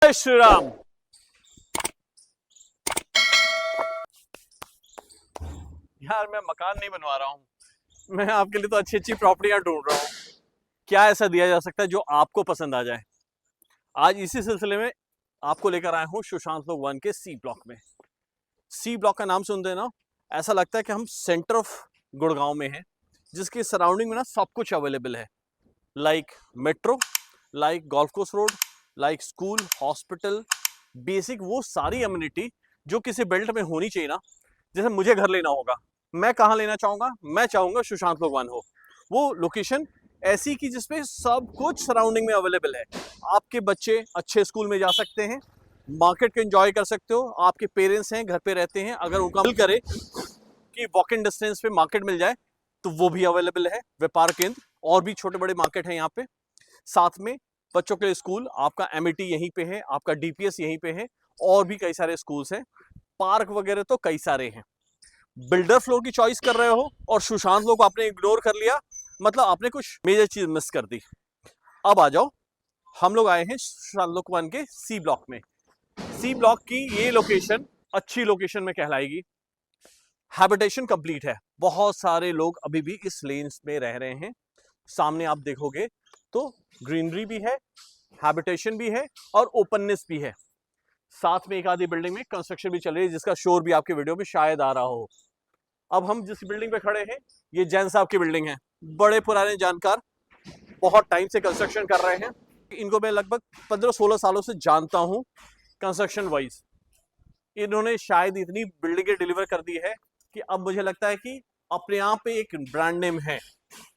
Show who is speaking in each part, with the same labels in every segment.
Speaker 1: जय श्री राम। यार मैं मकान नहीं बनवा रहा हूं, मैं आपके लिए तो अच्छी अच्छी प्रॉपर्टियां ढूंढ रहा हूं। क्या ऐसा दिया जा सकता है जो आपको पसंद आ जाए। आज इसी सिलसिले में आपको लेकर आया हूं सुशांत लोक 1 के सी ब्लॉक में। सी ब्लॉक का नाम सुनते हैं ना, ऐसा लगता है कि हम सेंटर ऑफ गुड़गांव में हैं, जिसके सराउंडिंग में ना सब कुछ अवेलेबल है। Like metro, like golf course road, like school, hospital, basic वो सारी अम्यूनिटी जो किसी बेल्ट में होनी चाहिए ना। जैसे मुझे घर लेना होगा, मैं कहाँ लेना चाहूंगा? मैं चाहूंगा सुशांत लोक 1 हो। वो लोकेशन ऐसी की जिसपे सब कुछ सराउंडिंग में अवेलेबल है। आपके बच्चे अच्छे स्कूल में जा सकते हैं, मार्केट को एंजॉय कर सकते हो, आपके पेरेंट्स हैं घर पे रहते हैं, अगर उनका दिल करे कि वॉक इन डिस्टेंस पे मार्केट मिल जाए तो वो भी अवेलेबल है। व्यापार केंद्र और भी छोटे बड़े मार्केट है यहाँ पे। साथ में बच्चों के लिए स्कूल, आपका एमईटी यहीं पे है, आपका डीपीएस यहीं पे है, और भी कई सारे स्कूल्स हैं। पार्क वगैरह तो कई सारे हैं। बिल्डर फ्लोर की चॉइस कर रहे हो और सुशांत लोक आपने इग्नोर कर लिया, मतलब आपने कुछ मेजर चीज मिस कर दी। अब आ जाओ, हम लोग आए हैं सुशांत लोक 1 के सी ब्लॉक में। सी ब्लॉक की ये लोकेशन अच्छी लोकेशन में कहलाएगी। हैबिटेशन कंप्लीट है, बहुत सारे लोग अभी भी इस लेन्स में रह रहे हैं। सामने आप देखोगे तो ग्रीनरी भी है, हैबिटेशन भी है और ओपननेस भी है। साथ में एक आधी बिल्डिंग में कंस्ट्रक्शन भी चल रही है, जिसका शोर भी आपके वीडियो में शायद आ रहा हो। अब हम जिस बिल्डिंग पे खड़े हैं, ये जैन साहब की बिल्डिंग है। बड़े पुराने जानकार, बहुत टाइम से कंस्ट्रक्शन कर रहे हैं। इनको मैं लगभग 15-16 सालों से जानता हूँ कंस्ट्रक्शन वाइज। इन्होंने शायद इतनी बिल्डिंगें डिलीवर कर दी है कि अब मुझे लगता है कि अपने आप पे एक ब्रांड नेम है।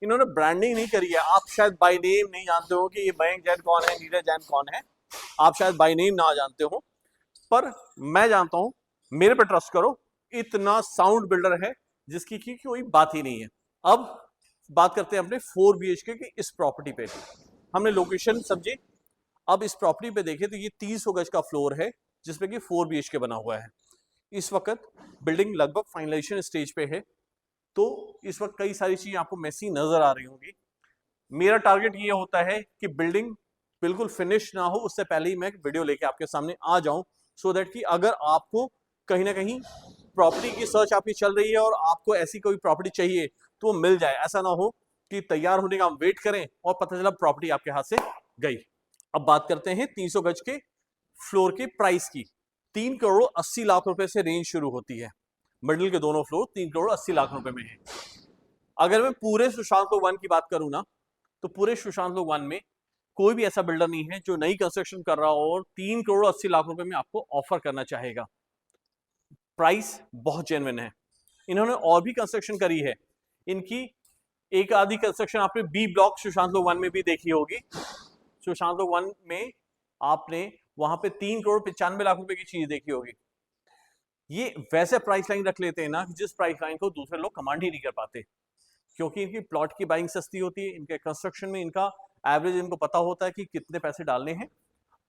Speaker 1: इन्होंने ब्रांडिंग नहीं करी है। आप शायद बाय नेम नहीं जानते हो कि ये मयंक जैन कौन है, नीरज जैन कौन है। आप शायद बाय नेम ना जानते हो, पर मैं जानता हूं। मेरे पे ट्रस्ट करो, इतना साउंड बिल्डर है जिसकी की कोई बात ही नहीं है। अब बात करते हैं अपने 4 BHK की इस प्रॉपर्टी पे। हमने लोकेशन समझी। अब इस प्रॉपर्टी पे देखें तो ये 300 गज का फ्लोर है, जिसमें कि 4 BHK बना हुआ है। इस वक्त बिल्डिंग लगभग फाइनलाइजेशन स्टेज पे है, तो इस वक्त कई सारी चीजें आपको मैसी नजर आ रही होंगी। मेरा टारगेट ये होता है कि बिल्डिंग बिल्कुल फिनिश ना हो उससे पहले ही मैं वीडियो लेके आपके सामने आ जाऊं, सो दैट कि अगर आपको कहीं ना कहीं प्रॉपर्टी की सर्च आपकी चल रही है और आपको ऐसी कोई प्रॉपर्टी चाहिए तो वो मिल जाए। ऐसा ना हो कि तैयार होने का हम वेट करें और पता चला प्रॉपर्टी आपके हाथ से गई। अब बात करते हैं 300 गज के फ्लोर के प्राइस की। 3 करोड़ 80 लाख रुपए से रेंज शुरू होती है। मिडिल के दोनों फ्लोर 3 करोड़ 80 लाख रुपए में है। अगर मैं पूरे सुशांत लोक 1 की बात करूं ना, तो पूरे सुशांत लोक 1 में कोई भी ऐसा बिल्डर नहीं है जो नई कंस्ट्रक्शन कर रहा हो और 3 करोड़ 80 लाख रुपए में आपको ऑफर करना चाहेगा। प्राइस बहुत जेन्युइन है। इन्होंने और भी कंस्ट्रक्शन करी है। इनकी एक आधी कंस्ट्रक्शन आपने बी ब्लॉक सुशांत लोक 1 में भी देखी होगी। सुशांत लोक 1 में आपने वहां पे 3 करोड़ 95 लाख रुपए की चीज देखी होगी। ये वैसे प्राइस लाइन रख लेते हैं ना, जिस प्राइस लाइन को दूसरे लोग कमांड ही नहीं कर पाते, क्योंकि इनकी प्लॉट की बाइंग सस्ती होती है। इनके कंस्ट्रक्शन में इनका एवरेज इनको पता होता है कि कितने पैसे डालने हैं,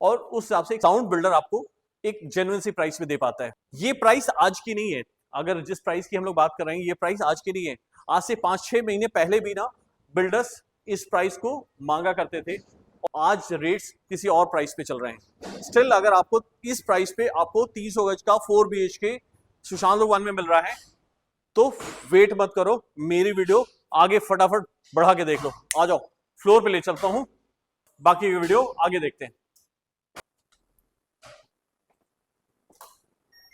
Speaker 1: और उस हिसाब से साउंड बिल्डर आपको एक जेन्युइन सी प्राइस में दे पाता है। ये प्राइस आज की नहीं है। अगर जिस प्राइस की हम लोग बात कर रहे हैं, ये प्राइस आज की नहीं है। आज से 5-6 महीने पहले भी ना बिल्डर्स इस प्राइस को मांगा करते थे, और आज रेट्स किसी और प्राइस पे चल रहे हैं। स्टिल अगर आपको इस प्राइस पे आपको 300 गज का 4 BHK सुशांत लोक 1 में मिल रहा है, तो वेट मत करो, मेरी वीडियो आगे फटाफट बढ़ा के देख लो। आ जाओ, फ्लोर पे ले चलता हूं, बाकी की वीडियो आगे देखते हैं।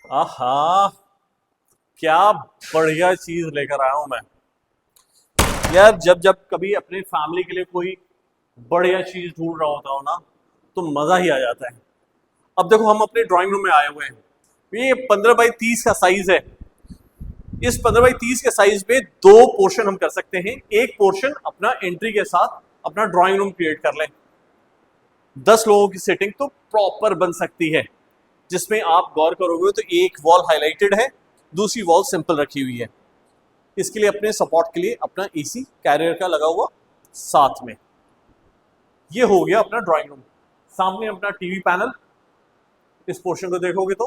Speaker 1: आहा, क्या बढ़िया चीज लेकर आया हूं मैं। यार जब जब कभी अपने फैमिली के लिए कोई बढ़िया चीज ढूंढ रहा होता हो ना, तो मजा ही आ जाता है। अब देखो, हम अपने ड्राइंग रूम में आए हुए हैं। ये 15x30 का साइज है। इस 15x30 के साइज में 2 पोर्शन हम कर सकते हैं। एक पोर्शन अपना एंट्री के साथ अपना ड्राइंग रूम क्रिएट कर लें। 10 लोगों की सेटिंग तो प्रॉपर बन सकती है, जिसमें आप गौर करोगे तो एक वॉल हाईलाइटेड है, दूसरी वॉल सिंपल रखी हुई है। इसके लिए अपने सपोर्ट के लिए अपना एसी कैरियर का लगा हुआ साथ में। ये हो गया अपना ड्राइंग रूम। सामने अपना टीवी पैनल, इस पोर्शन को देखोगे तो।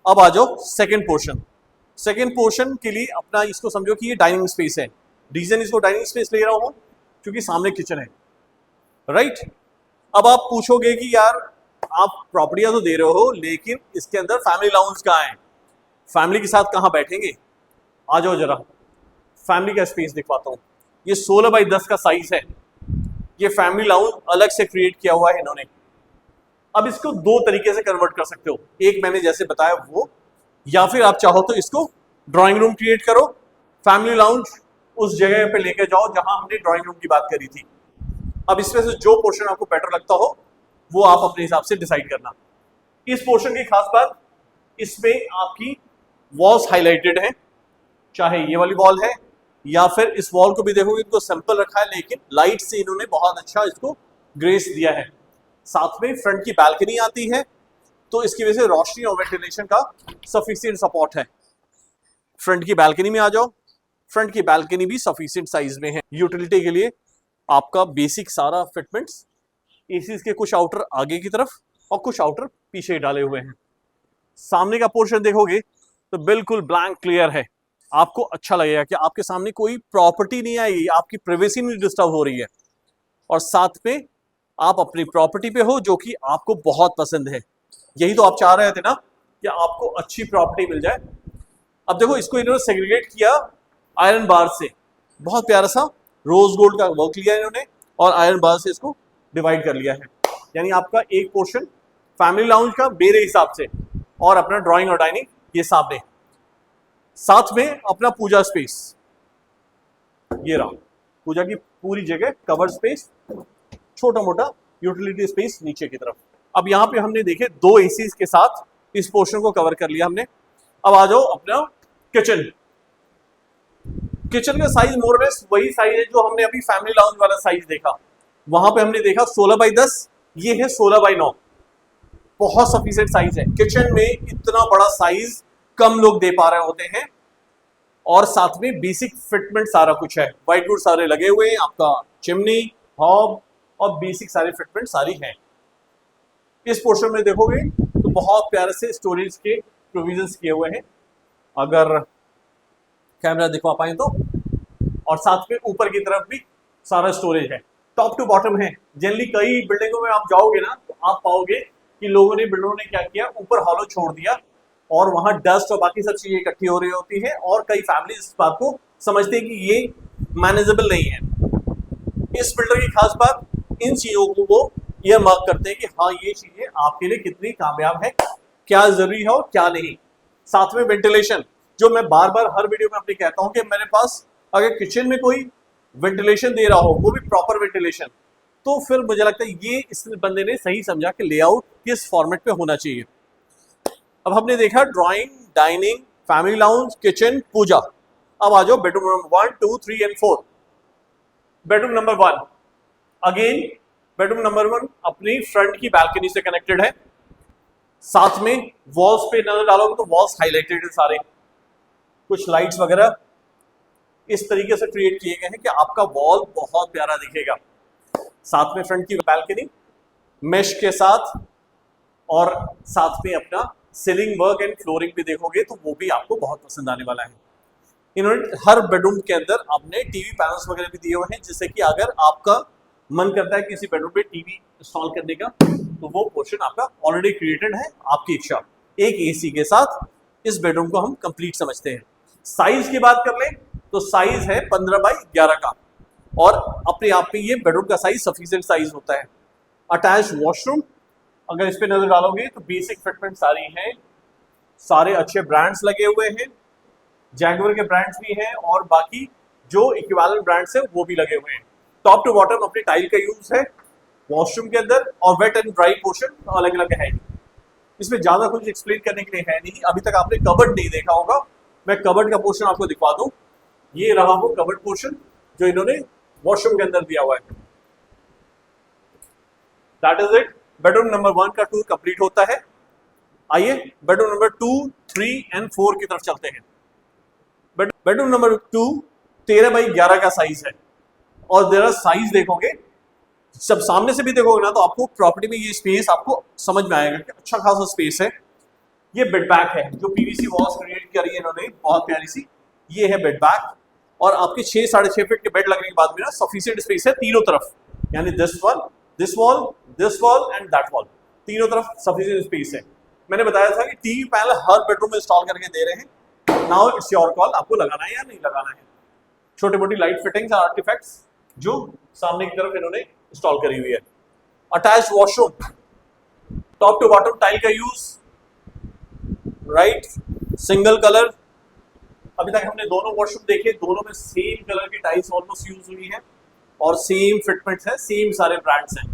Speaker 1: अब आ जाओ सेकंड पोर्शन। सेकंड पोर्शन के लिए अपना इसको समझो कि ये डाइनिंग स्पेस है। रीजन इसको डाइनिंग स्पेस ले रहा हूं क्योंकि सामने किचन है, राइट। अब आप पूछोगे कि यार आप प्रॉपर्टियां तो दे रहे हो, लेकिन इसके अंदर फैमिली लाउंज कहाँ है? फैमिली के साथ कहाँ बैठेंगे? आ जाओ जरा, फैमिली का स्पेस दिखवाता हूँ। ये 16 बाई 10 का साइज है। ये फैमिली लाउंज अलग से क्रिएट किया हुआ है इन्होंने। अब इसको दो तरीके से कन्वर्ट कर सकते हो, एक मैंने जैसे बताया वो, या फिर आप चाहो तो इसको ड्राइंग रूम क्रिएट करो, फैमिली लाउंज उस जगह पे लेके जाओ जहां हमने ड्राइंग रूम की बात करी थी। अब इसमें से जो पोर्शन आपको बेटर लगता हो वो आप अपने हिसाब से डिसाइड करना। इस पोर्शन की खास बात, इसमें आपकी वॉल्स हाईलाइटेड है, चाहे ये वाली वॉल है या फिर इस वॉल को भी देखोगे तो सिंपल रखा है, लेकिन लाइट से इन्होंने बहुत अच्छा इसको ग्रेस दिया है। साथ में फ्रंट की बैल्कनी आती है, तो इसकी वजह से रोशनी और वेंटिलेशन का सफिशिएंट सपोर्ट है। फ्रंट की बैल्कनी में आ जाओ, फ्रंट की बैल्कनी भी सफिशिएंट साइज में है। यूटिलिटी के लिए आपका बेसिक सारा फिटमेंट्स, एसीज के कुछ आउटर आगे की तरफ और कुछ आउटर पीछे डाले हुए हैं। सामने का पोर्शन देखोगे तो बिल्कुल ब्लैंक क्लियर है। आपको अच्छा लगेगा कि आपके सामने कोई प्रॉपर्टी नहीं आई, आपकी प्राइवेसी नहीं डिस्टर्ब हो रही है, और साथ में आप अपनी प्रॉपर्टी पे हो जो कि आपको बहुत पसंद है। यही तो आप चाह रहे थे ना कि आपको अच्छी प्रॉपर्टी मिल जाए। अब देखो, इसको इन्होंने सेग्रीगेट किया आयरन बार से, बहुत प्यारा सा रोज गोल्ड का वर्क लिया इन्होंने और आयरन बार से इसको डिवाइड कर लिया है। यानी आपका एक पोर्शन फैमिली लाउंज का मेरे हिसाब से, और अपना ड्राइंग और डाइनिंग ये सामने, साथ में अपना पूजा स्पेस, ये रहा पूजा की पूरी जगह कवर स्पेस, छोटा मोटा यूटिलिटी स्पेस नीचे की तरफ। अब यहाँ पे हमने देखे 2 एसीज के साथ इस पोर्शन को कवर कर लिया हमने। अब आ जाओ अपना किचन। किचन का साइज मोरलेस वही साइज है जो हमने अभी फैमिली लाउंज वाला साइज देखा। वहां पे हमने देखा 16 बाई 10, ये है 16 बाई 9। बहुत सफिशिएंट साइज है। किचन में इतना बड़ा साइज कम लोग दे पा रहे होते हैं, और साथ में बेसिक फिटमेंट सारा कुछ है। व्हाइट गुड सारे लगे हुए हैं, आपका चिमनी, हॉब और बेसिक सारे फिटमेंट सारी हैं। इस पोर्शन में देखोगे तो बहुत प्यारे से स्टोरेज के प्रोविजंस किए हुए हैं, अगर कैमरा दिखवा पाए तो। और साथ में ऊपर की तरफ भी सारा स्टोरेज है, टॉप टू बॉटम है। जनरली कई बिल्डिंगों में आप जाओगे ना तो आप पाओगे कि बिल्डरों ने क्या किया, ऊपर हॉलो छोड़ दिया और वहां डस्ट और बाकी सब चीजें इकट्ठी हो रही होती है, और कई फैमिली इस बात को समझते हैं कि ये मैनेजेबल नहीं है। इस बिल्डर की खास बात, इन चीजों को वो ये मार्क करते हैं कि हाँ ये चीजें आपके लिए कितनी कामयाब है, क्या जरूरी है और क्या नहीं। साथ में वेंटिलेशन, जो मैं बार बार हर वीडियो में अपने कहता हूँ कि मेरे पास अगर किचन में कोई वेंटिलेशन दे रहा हो, वो भी प्रॉपर वेंटिलेशन, तो फिर मुझे लगता है ये इस बंदे ने सही समझा कि लेआउट किस फॉर्मेट पे होना चाहिए। अब हमने देखा drawing, dining, family lounge, kitchen, puja. अब आ जाओ bedroom number 1, 2, 3 and 4। Bedroom number 1, again bedroom number 1 अपनी फ्रंट की बैल्कनी से कनेक्टेड है। साथ में वॉल्स पे नजर डालोगे तो वॉल्स हाईलाइटेड है सारे, कुछ लाइट्स वगैरह इस तरीके से क्रिएट किए गए हैं कि आपका वॉल बहुत प्यारा दिखेगा। साथ में फ्रंट की बैल्कनी मेश के साथ, और साथ में अपना सीलिंग वर्क एंड फ्लोरिंग भी देखोगे तो वो भी आपको बहुत पसंद आने वाला है। इन्होंने हर बेडरूम के अंदर अपने टीवी पैनल्स वगैरह भी दिए हुए हैं, जिससे कि अगर आपका मन करता है किसी बेडरूम में टीवी इंस्टॉल करने का तो वो पोर्शन आपका ऑलरेडी क्रिएटेड है, आपकी इच्छा। एक एसी के साथ इस बेडरूम को हम कंप्लीट समझते हैं। साइज की बात कर लें तो साइज है 15 बाई 11 का, और अपने आप में ये बेडरूम का साइज सफिशिएंट साइज होता है। अटैच वॉशरूम, अगर इस पे नजर डालोगे तो बेसिक फिटमेंट सारी हैं, सारे अच्छे ब्रांड्स लगे हुए हैं, जैगुआर के ब्रांड्स भी हैं और बाकी जो इक्विवेलेंट ब्रांड्स हैं वो भी लगे हुए हैं। टॉप टू बॉटम अपनी टाइल का यूज है वॉशरूम के अंदर, और वेट एंड ड्राई पोर्शन अलग अलग है। इसमें ज्यादा कुछ एक्सप्लेन करने के लिए है नहीं। अभी तक आपने कबर्ड नहीं देखा होगा, मैं कबर्ड का पोर्शन आपको दिखा दूं। ये रहा वो कबर्ड पोर्शन जो इन्होंने वॉशरूम के अंदर दिया हुआ है। That is it. Bedroom number 1 का टूर कंप्लीट होता है। आइए बेडरूम नंबर 2, 3 एंड 4 की तरफ चलते हैं। बेडरूम नंबर 2 13 बाई 11 का साइज है, और जरा साइज देखोगे, जब सामने से भी देखोगे ना तो आपको प्रॉपर्टी में ये स्पेस आपको समझ में आएगा कि अच्छा खासा स्पेस है। ये बेड बैक है जो पीवीसी वॉल्स क्रिएट करी है इन्होंने, बहुत प्यारी सी। ये है बेड बैक, और आपके 6 साढ़े 6 फीट के बेड लगने के बाद में ना सफिशिएंट स्पेस है तीनों तरफ, यानी this wall, this wall, this wall and that wall, तीनों तरफ सफिशिएंट स्पेस है। मैंने बताया था कि टीवी पैनल हर बेडरूम में इंस्टॉल करके दे रहे हैं। नाउ इट्स योर कॉल, आपको लगाना है या नहीं लगाना है। छोटी मोटी लाइट फिटिंग्स और आर्टिफैक्ट्स जो सामने की तरफ इन्होंने इंस्टॉल करी हुई है। Attach washroom, top to bottom tile का यूज, राइट, सिंगल कलर। अभी तक हमने दोनों वॉशरूम देखे, दोनों में सेम कलर की टाइल्स ऑलमोस्ट यूज हुई है और सेम फिटमेंट्स है, सेम सारे ब्रांड्स हैं।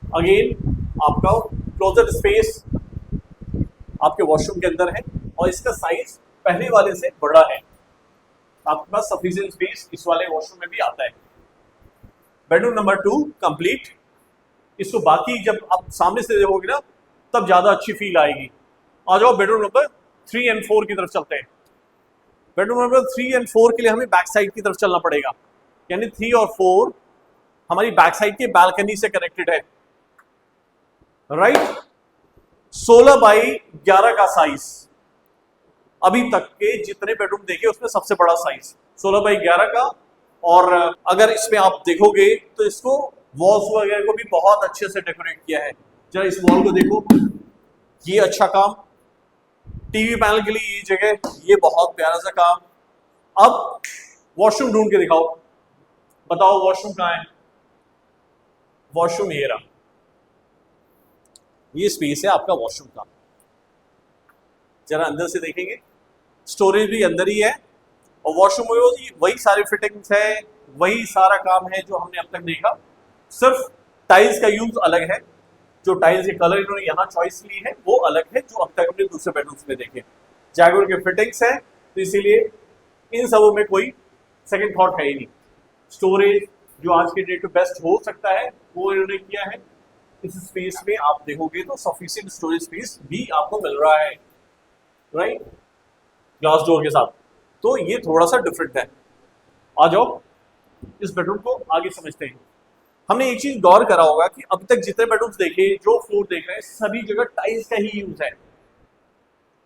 Speaker 1: अगेन आपका क्लोजेट स्पेस आपके वॉशरूम के अंदर है और इसका साइज पहले वाले से बड़ा है। आपके पास सफिशिएंट स्पेस इस वाले वॉशरूम में भी आता है। Bedroom number 2 complete. इसको बाकी जब आप सामने से देखोगे ना तब ज्यादा अच्छी फील आएगी। आ जाओ बेडरूम नंबर 3 और 4 की तरफ चलते हैं। बेडरूम नंबर 3 और 4 के लिए हमें बैक साइड की तरफ चलना पड़ेगा, यानी 3 और 4 हमारी बैक साइड की बालकनी से कनेक्टेड है, राइट। 16 बाई 11 का साइज, अभी तक के जितने बेडरूम देखे उसमें सबसे बड़ा साइज 16 बाई 11 का। और अगर इसमें आप देखोगे तो इसको वॉल्स वगैरह को भी बहुत अच्छे से डेकोरेट किया है। जरा इस वॉल को देखो, ये अच्छा काम। टीवी पैनल के लिए ये जगह, ये बहुत प्यारा सा काम। अब वॉशरूम ढूंढ के दिखाओ, बताओ वॉशरूम कहाँ है। वॉशरूम ये रहा, ये स्पेस है आपका वॉशरूम का। जरा अंदर से देखेंगे, स्टोरेज भी अंदर ही है और वॉशरूम में वही सारी फिटिंग्स है, वही सारा काम है जो हमने अब तक देखा। सिर्फ टाइल्स का यूज अलग है, जो टाइल्स के कलर इन्होंने यहाँ चॉइस ली है वो अलग है जो अब तक हमने दूसरे बेडरूम्स में देखे। जैगुआर के फिटिंग्स है तो इसीलिए इन सबों में कोई सेकंड थॉट है ही नहीं। स्टोरेज जो आज के डेट में बेस्ट हो सकता है वो इन्होंने किया है। इस स्पेस में आप देखोगे तो सफिशिएंट स्टोरेज स्पेस भी आपको मिल रहा है, राइट, ग्लास डोर के साथ। तो ये थोड़ा सा डिफरेंट है। आ जाओ इस बेडरूम को आगे समझते हैं। हमने एक चीज गौर करा होगा कि अब तक जितने बेडरूम्स देखे, जो फ्लोर देख रहे हैं, सभी जगह टाइल्स का ही यूज है।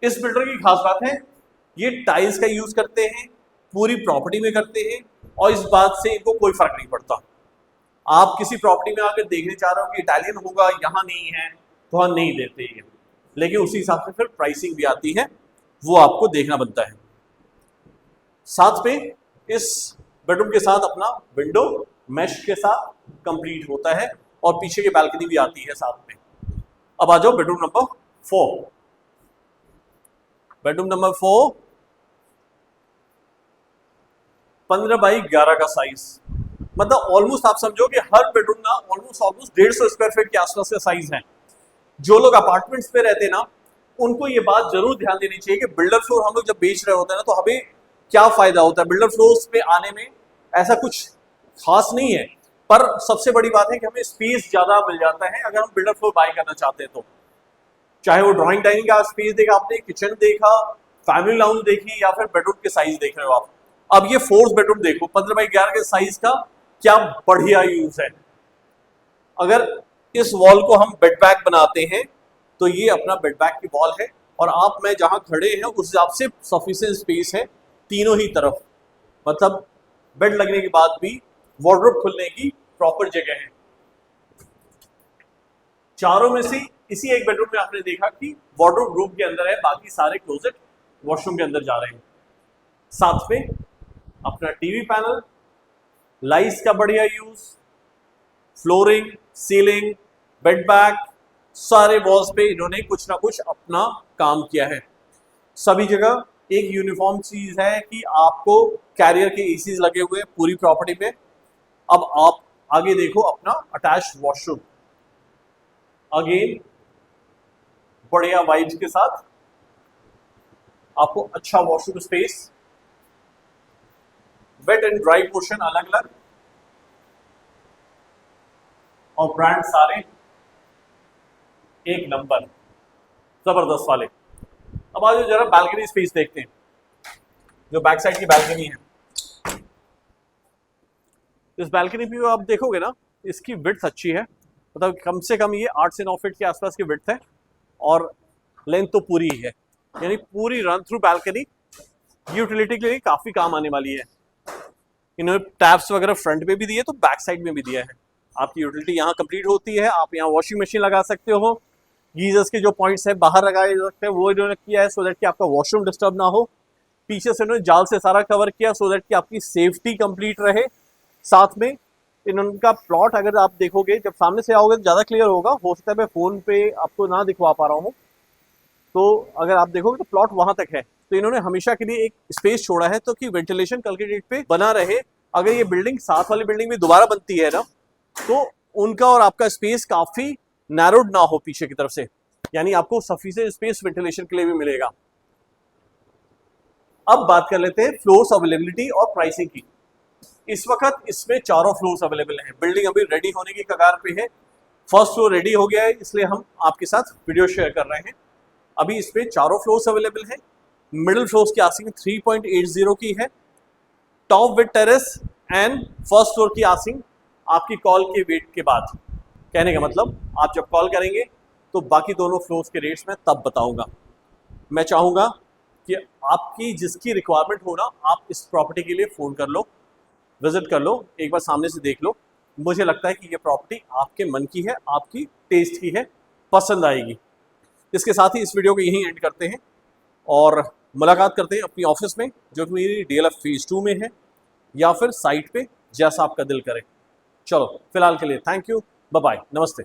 Speaker 1: इस बिल्डर की खास बात है ये टाइल्स का यूज करते हैं, पूरी प्रॉपर्टी में करते हैं और इस बात से इनको कोई फर्क नहीं पड़ता। आप किसी प्रॉपर्टी में आकर देखने चाह रहे हो कि इटालियन होगा, यहाँ नहीं है तो वहाँ नहीं देते हैं, लेकिन उसी हिसाब से फिर प्राइसिंग भी आती है, वो आपको देखना बनता है। साथ में इस बेडरूम के साथ अपना विंडो मैश के साथ कंप्लीट होता है और पीछे की बालकनी भी आती है साथ में। अब आ जाओ bedroom number 4। Bedroom number 4 15 by 11 का साइज, मतलब ऑलमोस्ट आप समझो कि हर बेडरूम ना ऑलमोस्ट 150 स्क्वायर फीट के आसपास का साइज है। जो लोग अपार्टमेंट्स पे रहते हैं ना उनको ये बात जरूर ध्यान देनी चाहिए कि बिल्डर फ्लोर हम लोग जब बेच रहे होते हैं ना तो हमें क्या फायदा होता है। बिल्डर फ्लोर्स पे आने में ऐसा कुछ खास नहीं है, पर सबसे बड़ी बात है कि हमें स्पेस ज्यादा मिल जाता है अगर हम बिल्डर फ्लोर बाय करना चाहते हैं तो। चाहे वो ड्राइंग डाइनिंग का स्पेस देखा आपने, किचन देखा, फैमिली लाउंज देखी या फिर बेडरूम के साइज देख रहे हो आप। अब ये 4th बेडरूम देखो, 15 बाई 11 के साइज का क्या बढ़िया यूज है। अगर इस वॉल को हम बेड बैग बनाते हैं तो ये अपना बेड बैग की वॉल है और आप मैं जहां खड़े हैं उस हिसाब से सफिशिएंट स्पेस है तीनों ही तरफ, मतलब बेड लगने के बाद भी वार्डरोब खुलने की प्रॉपर जगह है। चारों में से इसी एक बेडरूम में आपने देखा कि वार्डरोब रूम के अंदर है, बाकी सारे क्लोजेट वॉशरूम के अंदर जा रहे हैं। साथ में अपना टीवी पैनल, लाइट्स का बढ़िया use, flooring, ceiling, bed bag, सारे वॉल्स पे इन्होंने कुछ ना कुछ अपना काम किया है। सभी जगह एक यूनिफॉर्म चीज है कि आपको कैरियर के एसीज लगे हुए हैं पूरी प्रॉपर्टी में। अब आप आगे देखो अपना अटैच वॉशरूम, अगेन बढ़िया वाइब्स के साथ आपको अच्छा washroom space, wet and dry portion अलग अलग और ब्रांड सारे एक नंबर जबरदस्त वाले। अब आज जरा बालकनी स्पेस देखते हैं, जो बैक साइड की बालकनी है। इस बालकनी भी आप देखोगे ना इसकी विड्थ अच्छी है, मतलब कम से कम ये 8 से 9 फीट के आसपास की विड्थ है और लेंथ तो पूरी ही है, यानी पूरी रन थ्रू बालकनी यूटिलिटी के लिए काफी काम आने वाली है। इन्होंने टैप्स वगैरह फ्रंट में भी दिए तो बैक साइड में भी दिया है। आपकी यूटिलिटी यहाँ कंप्लीट होती है। आप यहाँ वॉशिंग मशीन लगा सकते हो, गीजर्स के जो पॉइंट्स हैं बाहर लगाए जा सकते हैं, वो इन्होंने किया है सो दैट कि आपका वॉशरूम डिस्टर्ब ना हो। पीछे से इन्होंने जाल से सारा कवर किया सो दैट कि आपकी सेफ्टी कंप्लीट रहे। साथ में इनका प्लॉट अगर आप देखोगे, जब सामने से आओगे तो ज़्यादा क्लियर होगा, हो सकता है मैं फ़ोन पे आपको ना दिखवा पा रहा हूँ। तो अगर आप देखोगे तो प्लॉट वहां तक है। तो इन्होंने हमेशा के लिए एक स्पेस छोड़ा है तो कि वेंटिलेशन कल के डेट पे बना रहे। अगर ये बिल्डिंग साथ वाली बिल्डिंग भी दोबारा बनती है ना, तो उनका और आपका स्पेस काफी नैरोड ना हो पीछे की तरफ से, यानी आपको सफिशिएंट स्पेस वेंटिलेशन के लिए भी मिलेगा। अब बात कर लेते हैं फ्लोर्स अवेलेबिलिटी और प्राइसिंग की। इस वक्त इसमें चारों फ्लोर्स अवेलेबल हैं। बिल्डिंग अभी रेडी होने की कगार पे है। फर्स्ट फ्लोर रेडी हो गया है, इसलिए हम आपके साथ वीडियो शेयर कर रहे हैं। अभी इस पे चारों फ्लोर्स अवेलेबल हैं। मिडिल फ्लोर्स की आस्किंग 3.80 की है। Top with terrace and first floor की आस्किंग आपकी कॉल के वेट के बाद, कहने का मतलब आप जब कॉल करेंगे तो बाकी दोनों फ्लोर्स के रेट्स मैं तब बताऊंगा। मैं चाहूँगा कि आपकी जिसकी रिक्वायरमेंट हो ना, आप इस प्रॉपर्टी के लिए फ़ोन कर लो, विजिट कर लो, एक बार सामने से देख लो। मुझे लगता है कि ये प्रॉपर्टी आपके मन की है, आपकी टेस्ट की है, पसंद आएगी। इसके साथ ही इस वीडियो को यहीं एंड करते हैं और मुलाकात करते हैं अपनी ऑफिस में, जो कि मेरी DLF फेज़ 2 में है, या फिर साइट पे, जैसा आपका दिल करे। चलो फिलहाल के लिए थैंक यू, बाय बाय, नमस्ते।